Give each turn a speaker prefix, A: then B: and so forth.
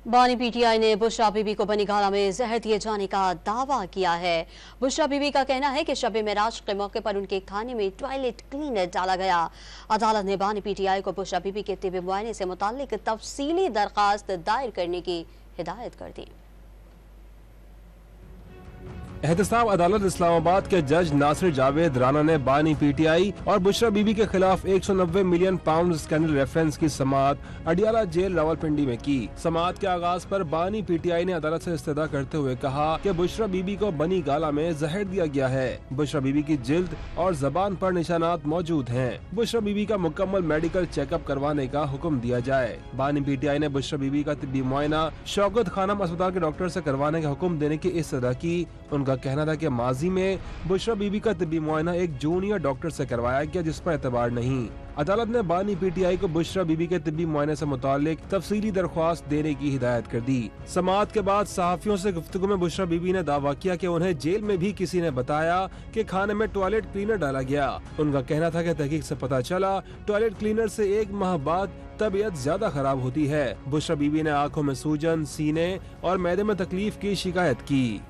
A: बानी पीटीआई ने बुशरा बीबी को बनी गाला में जहर दिए जाने का दावा किया है। बुशरा बीबी का कहना है कि शब मेराज के मौके पर उनके खाने में टॉयलेट क्लीनर डाला गया। अदालत ने बानी पीटीआई को बुशरा बीबी के तिब्बी मुआयने से मुताल्लिक तफसीली दरखास्त दायर करने की हिदायत कर दी।
B: एहतसाब अदालत इस्लामाबाद के जज नासिर जावेद राना ने बानी पीटीआई और बुशरा बीबी के खिलाफ 190 मिलियन पाउंड स्कैंडल रेफरेंस की समाअत अडियाला जेल रावलपिंडी में की। समाअत के आगाज पर बानी पीटीआई ने अदालत से इस्तदा करते हुए कहा कि बुशरा बीबी को बनी गाला में जहर दिया गया है। बुशरा बीबी की जिल्द और जबान पर निशानात मौजूद हैं। बुशरा बीबी का मुकम्मल मेडिकल चेकअप करवाने का हुक्म दिया जाए। बानी पीटीआई ने बुशरा बीबी का तिब्बी मुआयना शौकत खानम अस्पताल के डॉक्टर से करवाने का हुक्म देने की इस्तदा की। उनका कहना था कि माजी में बुशरा बीबी का तिब्बी मुआयना एक जूनियर डॉक्टर से करवाया गया, जिस पर एतबार नहीं। अदालत ने बानी पीटीआई को बुशरा बीबी के तिब्बी मुआयने से मुतालिक तफसीली दरख्वास्त देने की हिदायत कर दी। समाअत के बाद सहाफियों से गुफ्तगू में बुशरा बीबी ने दावा किया कि उन्हें जेल में भी किसी ने बताया कि खाने में टॉयलेट क्लीनर डाला गया। उनका कहना था कि तहकीक से पता चला टॉयलेट क्लीनर से 1 माह बाद तबीयत ज्यादा खराब होती है। बुशरा बीबी ने आंखों में सूजन, सीने और मैदे में तकलीफ की शिकायत की।